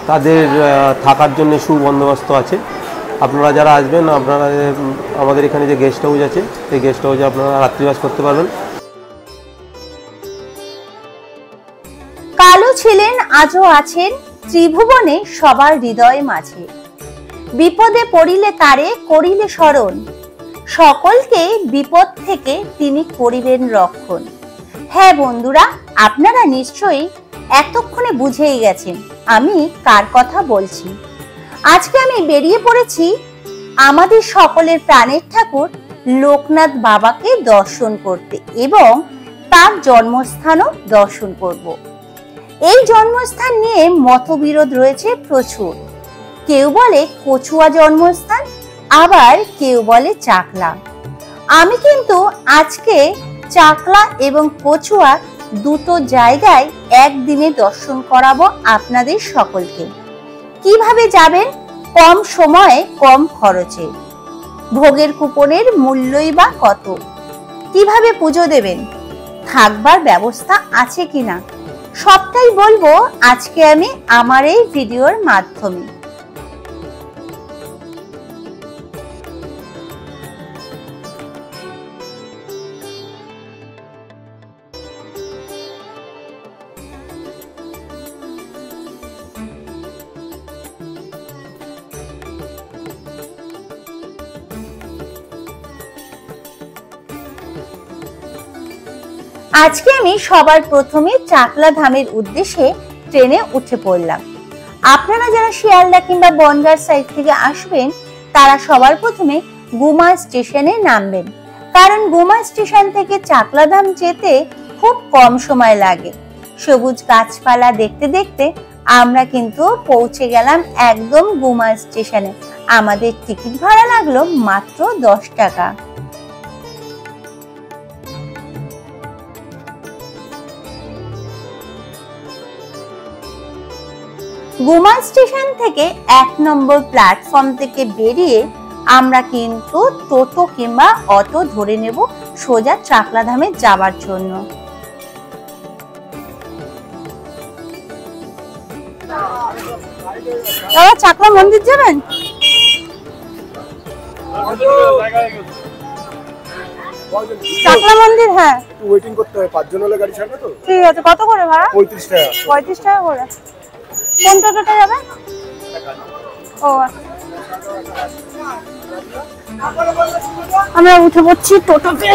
তাদের থাকার জন্য সুবন্দোবস্ত আছে। আপনারা যারা আসবেন, আপনারা আমাদের এখানে যে গেস্ট হাউস আছে, সেই গেস্ট হাউসে আপনারা রাত্রিবাস করতে পারবেন। কালো ছিলেন, আজও আছেন ত্রিভুবনে সবার হৃদয় মাঝে। বিপদে পড়িলে তারে করিলে স্মরণ, সকলকে বিপদ থেকে তিনি করিবেন রক্ষণ। হ্যাঁ বন্ধুরা, আপনারা নিশ্চয়ই এতক্ষণে বুঝেই গেছেন আমি কার কথা বলছি। আজকে আমি বেরিয়ে পড়েছি আমাদের সকলের প্রাণের ঠাকুর লোকনাথ বাবাকে দর্শন করতে এবং তার জন্মস্থানও দর্শন করব। এই জন্মস্থান নিয়ে মতবিরোধ রয়েছে প্রচুর। কেউ বলে কচুয়া জন্মস্থান, আবার কেউ বলে চাকলা। আমি কিন্তু আজকে চাকলা এবং কচুয়া দুটো জায়গায় একদিনে দর্শন করাবো আপনাদের সকলকে। কিভাবে যাবেন কম সময়ে কম খরচে, ভোগের কুপনের মূল্যই বা কত, কিভাবে পুজো দেবেন, থাকবার ব্যবস্থা আছে কিনা, সবটাই বলবো আজকে আমি আমার এই ভিডিওর মাধ্যমে। আজকে আমি সবার প্রথমে চাকলা ধামের উদ্দেশ্যে ট্রেনে উঠে পড়লাম। আপনারা যারা শিয়ালদা কিংবা বনগাঁ সাইড থেকে আসবেন তারা সবার প্রথমে গুমা স্টেশনে নামবেন, কারণ গুমা স্টেশন থেকে চাকলা ধাম যেতে খুব কম সময় লাগে। সবুজ গাছপালা দেখতে দেখতে আমরা কিন্তু পৌঁছে গেলাম একদম গুমা স্টেশনে। আমাদের টিকিট ভাড়া লাগলো মাত্র 10 টাকা। গুমা স্টেশন থেকে 1 নম্বর প্ল্যাটফর্ম থেকে বেরিয়ে আমরা কিন্তু টোটো কিংবা অটো ধরে নেব সোজা চাকলা ধামে যাবার জন্য। চাকলা মন্দির যাবেন? চাকলা মন্দির, হ্যাঁ ওয়েটিং করতে হয়, 5 জন হলে গাড়ি ছাড়বে তো। ঠিক আছে, কত করে ভাড়া? 35 টাকা। 35 টাকা করে। কোন টোটোটা যাবে? ও আমরা উঠে পড়ছি টোটোতে।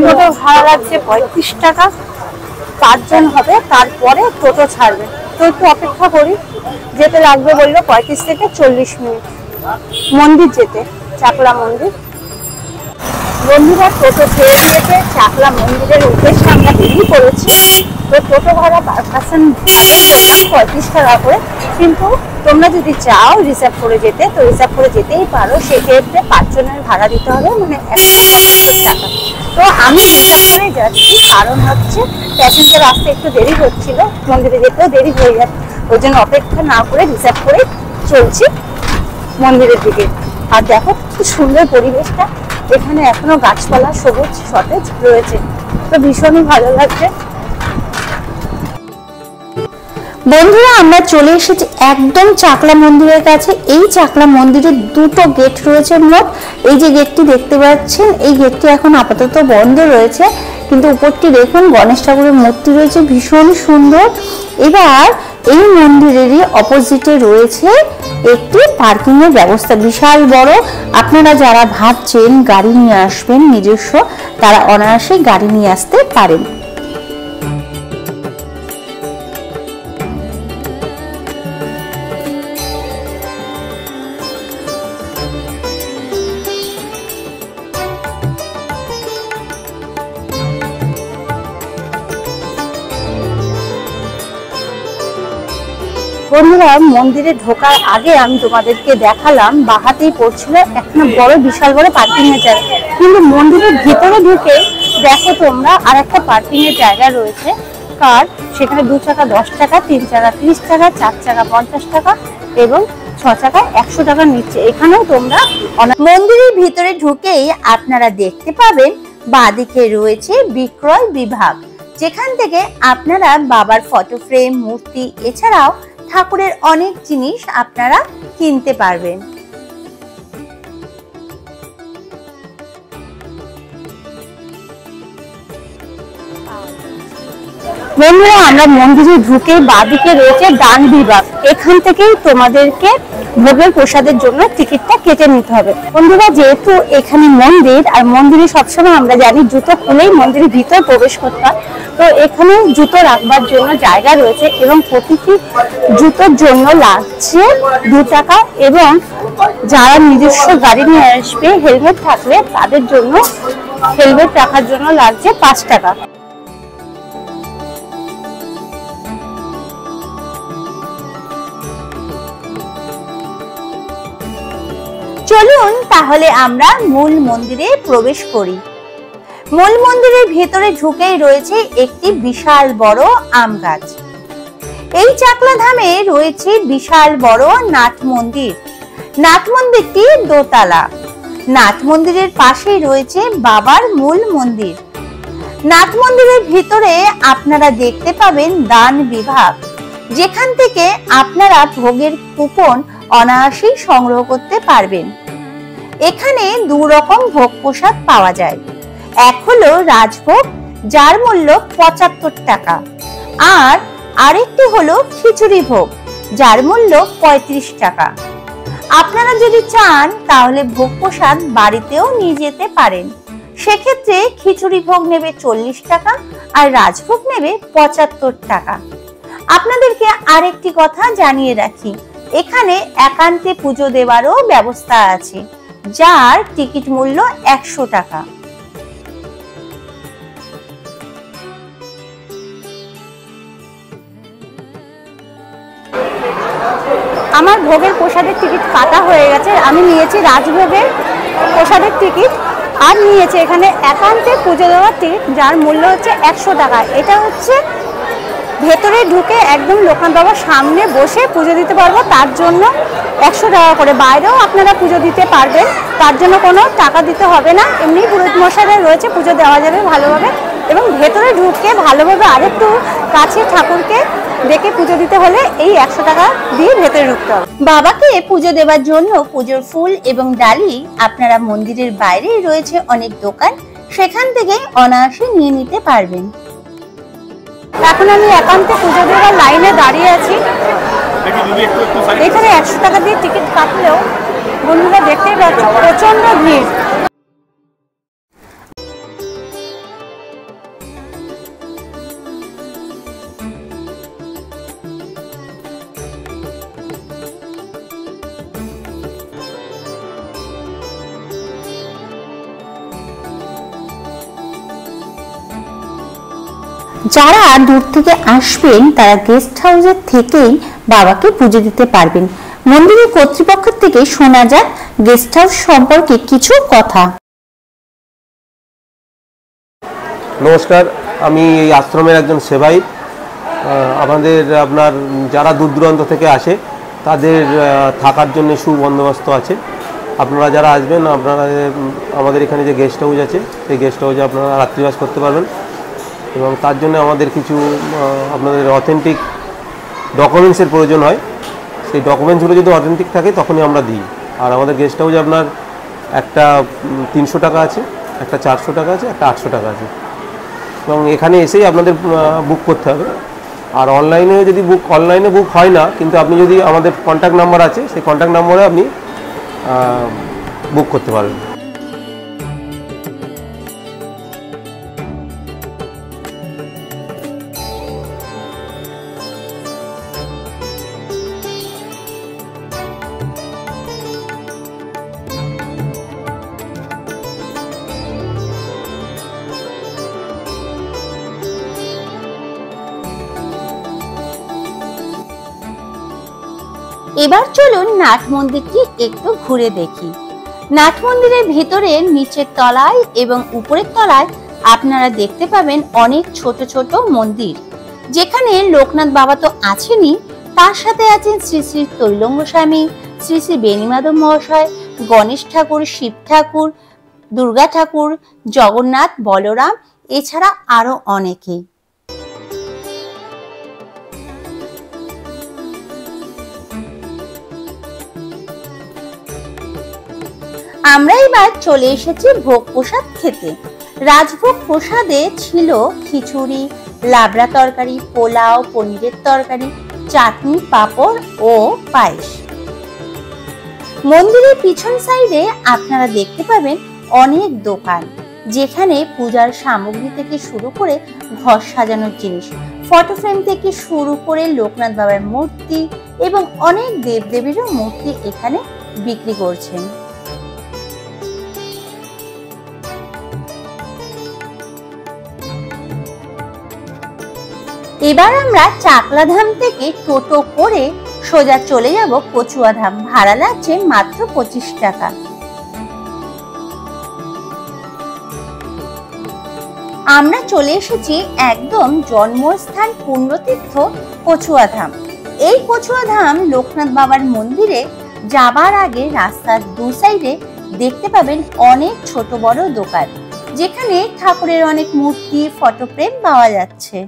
টোটো ভাড়া লাগছে 35 টাকা, 5 জন হবে, তারপরে টোটো ছাড়বে। তো একটু অপেক্ষা করি, যেতে লাগবে বললো 35 থেকে 40 মিনিট মন্দির যেতে, চাকলা মন্দির। বন্ধুরা টোটো ছেড়ে দিয়েছে, চাকলা মন্দিরের উদ্দেশ্যে আমরা বেরিয়ে পড়েছি। তো টোটো ভাড়া পার পার্সন আগে বললাম 35 টাকা করে, কিন্তু তোমরা যদি চাও রিজার্ভ করে যেতে তো রিজার্ভ করে যেতেই পারো। সেক্ষেত্রে 5 জনের ভাড়া দিতে হবে, মানে 1,75 টাকা। তো আমি রিজার্ভ করে যাচ্ছি, কারণ হচ্ছে প্যাসেঞ্জার আসতে একটু দেরি হচ্ছিল, মন্দিরে যেতেও দেরি হয়ে যাচ্ছে, ওই জন্য অপেক্ষা না করে রিজার্ভ করে চলছি মন্দিরের দিকে। আর দেখো কি সুন্দর পরিবেশটা, এখানে এখনো গাছপালা সবুজ সতেজ রয়েছে, তো ভীষণই ভালো লাগছে। বন্ধুরা আমরা চলে এসেছি একদম চাকলা মন্দিরের কাছে। এই চাকলা মন্দিরের দুটো গেট রয়েছে মোট। এই যে গেটটি দেখতে পাচ্ছেন, এই গেটটি এখন আপাতত বন্ধ রয়েছে, কিন্তু উপরটি দেখুন গণেশ ঠাকুরের মূর্তি রয়েছে, ভীষণ সুন্দর। এবার এই মন্দিরেরই অপোজিটে রয়েছে একটি পার্কিং এর ব্যবস্থা, বিশাল বড়। আপনারা যারা ভাবছেন গাড়ি নিয়ে আসবেন নিজস্ব, তারা অনায়াসে গাড়ি নিয়ে আসতে পারেন। বন্ধুরা মন্দিরে ঢোকার আগে আমি তোমাদেরকে দেখালাম বাহাতেই পড়ছিল একটা বড় বিশাল বড় পার্কিং এর জায়গা, কিন্তু মন্দিরের ভিতরে ঢুকে দেখো তোমরা আর একটা পার্কিং এর জায়গা রয়েছে কার, সেখানে 2 চাকা 10 টাকা, 3 চাকা 30 টাকা, 4 চাকা 50 টাকা এবং 6 চাকা 100 টাকা নিচ্ছে। এখানেও তোমরা মন্দিরের ভিতরে ঢুকেই আপনারা দেখতে পাবেন বাঁদিকে রয়েছে বিক্রয় বিভাগ, যেখান থেকে আপনারা বাবার ফটো ফ্রেম, মূর্তি এছাড়াও ঠাকুরের অনেক জিনিস আপনারা কিনতে পারবেন। বন্ধুরা, আমরা মন্দিরে ঢুকে বাঁদিকে রয়েছে দান বিভাগ, এখান থেকেই তোমাদেরকে ভোগের প্রসাদের জন্য টিকিটটা কেটে নিতে হবে। বন্ধুরা, যেহেতু এখানে মন্দির, আর মন্দিরে সবসময় আমরা জানি জুতো খুলেই মন্দিরের ভিতর প্রবেশ করতে হয়, তো এখানে জুতো রাখবার জন্য জায়গা রয়েছে এবং প্রতিটি জুতোর জন্য লাগছে 2 টাকা, এবং যারা নিজস্ব গাড়ি নিয়ে আসবে হেলমেট থাকলে তাদের জন্য হেলমেট রাখার জন্য লাগছে 5 টাকা। চলুন তাহলে আমরা মূল মন্দিরে প্রবেশ করি। মূল মন্দিরের ভেতরে ঢুকেই রয়েছে একটি বিশাল বড় আম গাছ। এই চাকলা ধামে রয়েছে বিশাল বড় নাট মন্দির। নাট মন্দিরটি দোতলা। নাট মন্দিরের পাশেই রয়েছে বাবার মূল মন্দির। নাট মন্দিরের ভিতরে আপনারা দেখতে পাবেন দান বিভাগ, যেখান থেকে আপনারা ভোগের কুপন অনায়াসেই সংগ্রহ করতে পারবেন। এখানে 2 রকম ভোগ প্রসাদ পাওয়া যায়। এক হলো রাজভোগ, যার মূল্য 75 টাকা, আর আরেকটি হলো খিচুড়ি ভোগ, যার মূল্য 35 টাকা। আপনারা যদি চান তাহলে ভোগ প্রসাদ বাড়িতেও নিয়ে যেতে পারেন। সেক্ষেত্রে খিচুড়ি ভোগ নেবে 40 টাকা আর রাজভোগ নেবে 75 টাকা। আপনাদেরকে আরেকটি কথা জানিয়ে রাখি, এখানে একান্তে পুজো দেওয়ারও ব্যবস্থা আছে, যার টিকিট মূল্য 100 টাকা। আমার ভোগের প্রসাদের টিকিট কাটা হয়ে গেছে। আমি নিয়েছি রাজভোগের প্রসাদের টিকিট, আর নিয়েছি এখানে একান্তে পুজো দেওয়ার টিকিট, যার মূল্য হচ্ছে 100 টাকা। এটা হচ্ছে ভেতরে ঢুকে একদম লোকনাথ বাবার সামনে বসে পুজো দিতে পারবো, তার জন্য 100 টাকা করে। বাইরেও আপনারা পুজো দিতে পারবেন, তার জন্য কোনো টাকা দিতে হবে না। এমনি পুরোহিত মশাইরা রয়েছে, পুজো দেওয়া যাবে ভালোভাবে। এবং ভেতরে ঢুকে ভালোভাবে আরেকটু কাছে ঠাকুরকে দেখে পুজো দিতে হলে এই 100 টাকা দিয়ে ভেতরে ঢুকতে হবে। বাবাকে পুজো দেওয়ার জন্য পুজোর ফুল এবং ডালি আপনারা মন্দিরের বাইরে রয়েছে অনেক দোকান, সেখান থেকে অনায়াসে নিয়ে নিতে পারবেন। এখন আমি একান্তে পুজো দেওয়ার লাইনে দাঁড়িয়ে আছি। এখানে 100 টাকা দিয়ে টিকিট কাটলেও বন্ধুরা দেখতেই পাচ্ছ প্রচন্ড ভিড়। যারা দূর থেকে আসবেন তারা গেস্ট হাউসের থেকেই বাবাকে পুজো দিতে পারবেন। মন্দিরের কর্তৃপক্ষের থেকে শোনা যাক গেস্ট হাউস সম্পর্কে কিছু কথা। নমস্কার, আমি এই আশ্রমের একজন সেবায়িত। আপনার যারা দূর দূরান্ত থেকে আসে তাদের থাকার জন্য সুবন্দোবস্ত আছে। আপনারা যারা আসবেন আপনারা আমাদের এখানে যে গেস্ট হাউস আছে সেই গেস্ট হাউসে আপনারা রাত্রিবাস করতে পারবেন, এবং তার জন্য আমাদের কিছু আপনাদের অথেন্টিক ডকুমেন্টসের প্রয়োজন হয়। সেই ডকুমেন্টসগুলো যদি অথেন্টিক থাকে তখনই আমরা দিই। আর আমাদের গেস্ট হাউসে আপনার একটা 300 টাকা আছে, একটা 400 টাকা আছে, একটা 800 টাকা আছে, এবং এখানে এসেই আপনাদের বুক করতে হবে। আর অনলাইনে যদি অনলাইনে বুক হয় না, কিন্তু আপনি যদি আমাদের কন্ট্যাক্ট নাম্বার আছে সেই কন্ট্যাক্ট নাম্বারে আপনি বুক করতে পারবেন। এবার চলুন নাট মন্দিরটি একটু ঘুরে দেখি। নাট মন্দিরের ভিতরে নিচের তলায় এবং উপরের তলায় আপনারা দেখতে পাবেন অনেক ছোট ছোট মন্দির, যেখানে লোকনাথ বাবা তো আছেনই, তার সাথে আছেন শ্রী শ্রী তৈলঙ্গ স্বামী, শ্রী শ্রী বেণীমাধব মহাশয়, গণেশ ঠাকুর, শিব ঠাকুর, দুর্গা ঠাকুর, জগন্নাথ, বলরাম, এছাড়া আরো অনেকেই। আমরা এবার চলে এসেছি ভোগ প্রসাদ খেতে। রাজভোগ প্রসাদে ছিল খিচুড়ি, লাবড়া তরকারি, পোলাও, পনিরের তরকারি, চাটনি, পাঁপড় ও পায়েস। মন্দিরের পিছন সাইডে আপনারা দেখতে পাবেন অনেক দোকান, যেখানে পূজার সামগ্রী থেকে শুরু করে ঘর সাজানোর জিনিস, ফটো ফ্রেম থেকে শুরু করে লোকনাথ বাবার মূর্তি এবং অনেক দেবদেবীরও মূর্তি এখানে বিক্রি করছেন। এবার আমরা চাকলাধাম থেকে টোটো করে সোজা চলে যাব কচুয়াধাম। ভাড়া লাগছে মাত্র 25 টাকা। আমরা চলে এসেছি একদম জন্মস্থান পুণ্যতীর্থ কচুয়াধাম। এই কচুয়াধাম লোকনাথ বাবার মন্দিরে যাবার আগে রাস্তার দু সাইডে দেখতে পাবেন অনেক ছোট বড় দোকান, যেখানে ঠাকুরের অনেক মূর্তি, ফটো ফ্রেম পাওয়া যাচ্ছে।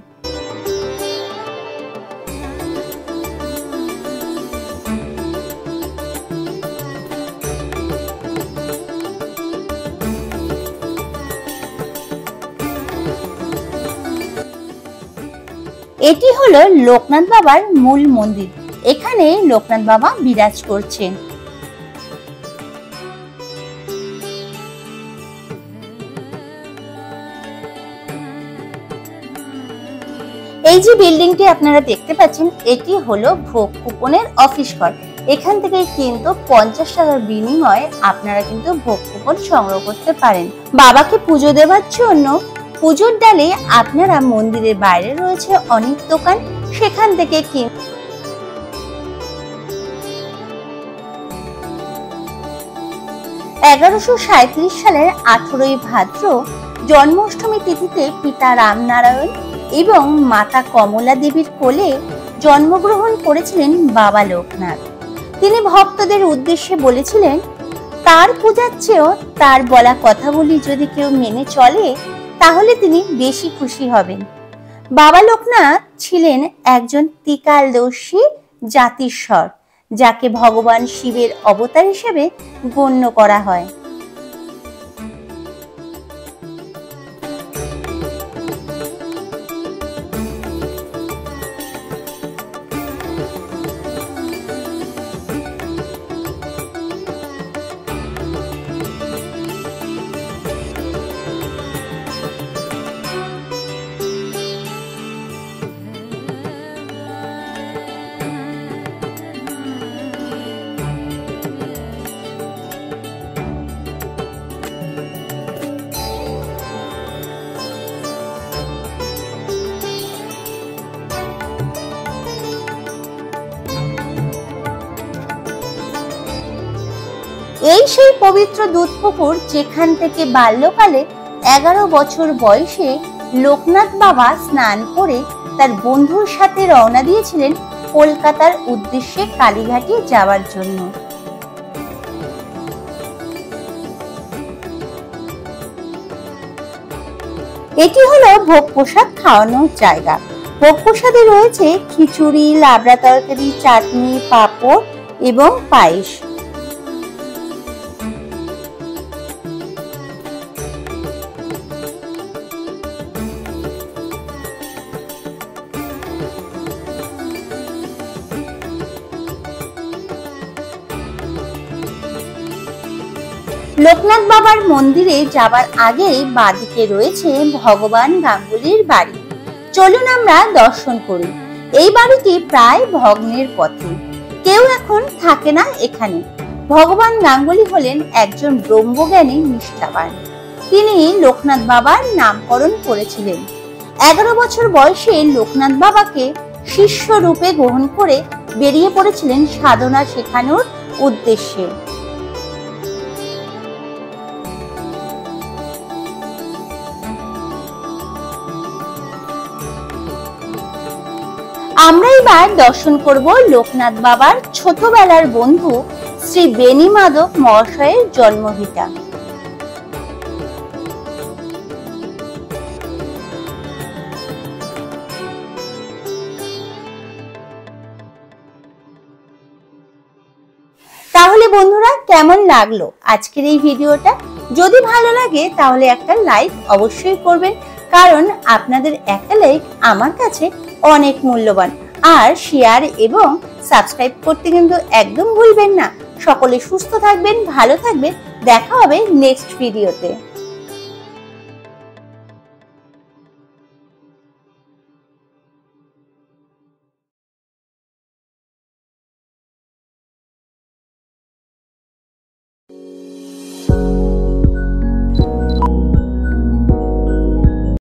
এটি হলো লোকনাথ বাবার মূল মন্দির। এখানে লোকনাথ বাবা বিরাজ করছেন। এই যে বিল্ডিংটি আপনারা দেখতে পাচ্ছেন, এটি হলো ভোগ কুপনের অফিস ঘর। এখান থেকে কিন্তু 50 টাকার বিনিময়ে আপনারা কিন্তু ভোগ কুপন সংগ্রহ করতে পারেন। বাবাকে পুজো দেওয়ার জন্য পুজোর ডালে আপনারা মন্দিরের বাইরে রয়েছে অনেক দোকান, সেখান থেকে 1137 সালের 18ই ভাদ্র জন্মাষ্টমী তিথিতে পিতা রামনারায়ণ এবং মাতা কমলা দেবীর কোলে জন্মগ্রহণ করেছিলেন বাবা লোকনাথ। তিনি ভক্তদের উদ্দেশ্যে বলেছিলেন, তার পূজার চেয়েও তার বলা কথাগুলি যদি কেউ মেনে চলে তাহলে তিনি বেশি খুশি হবেন। বাবা লোকনাথ ছিলেন একজন ত্রিকালদর্শী জাতিস্বর, যাকে ভগবান শিবের অবতার হিসেবে গণ্য করা হয়। এই সেই পবিত্র দুধপুকুর, যেখান থেকে বাল্যকালে 11 বছর বয়সে লোকনাথ বাবা স্নান করে তার বন্ধুর সাথে রওনা দিয়েছিলেন কলকাতার উদ্দেশ্যে কালীঘাটে যাওয়ার জন্য। এটি হলো ভোগ প্রসাদ খাওয়ানোর জায়গা। ভোগ প্রসাদে রয়েছে খিচুড়ি, লাবড়া তরকারি, চাটনি, পাঁপড় এবং পায়েস। লোকনাথ বাবার মন্দিরে যাবার আগেই বাঁদিকে রয়েছে ভগবান গাঙ্গুলির বাড়ি। চলুন আমরা দর্শন করি। এই বাড়িটি প্রায় ভগ্নের পথে, কেউ এখন থাকে না এখানে। ভগবান গাঙ্গুলি হলেন একজন ব্রহ্মজ্ঞানী নিষ্ঠাবান। তিনি লোকনাথ বাবার নামকরণ করেছিলেন। 11 বছর বয়সে লোকনাথ বাবাকে শিষ্য রূপে গ্রহণ করে বেরিয়ে পড়েছিলেন সাধনা শেখানোর উদ্দেশ্যে। আমরা এবার দর্শন করব লোকনাথ বাবার ছোটবেলার বন্ধু শ্রী বেণী মাধব মহাশয়ের জন্মভিটা। তাহলে তাহলে বন্ধুরা, কেমন লাগলো আজকের এই ভিডিওটা? যদি ভালো লাগে তাহলে একটা লাইক অবশ্যই করবেন, কারণ আপনাদের একটা লাইক আমার কাছে অনেক মূল্যবান। আর শেয়ার এবং সাবস্ক্রাইব করতে কিন্তু একদম ভুলবেন না। সকলে সুস্থ থাকবেন, ভালো থাকবেন, দেখা হবে নেক্সট ভিডিওতে।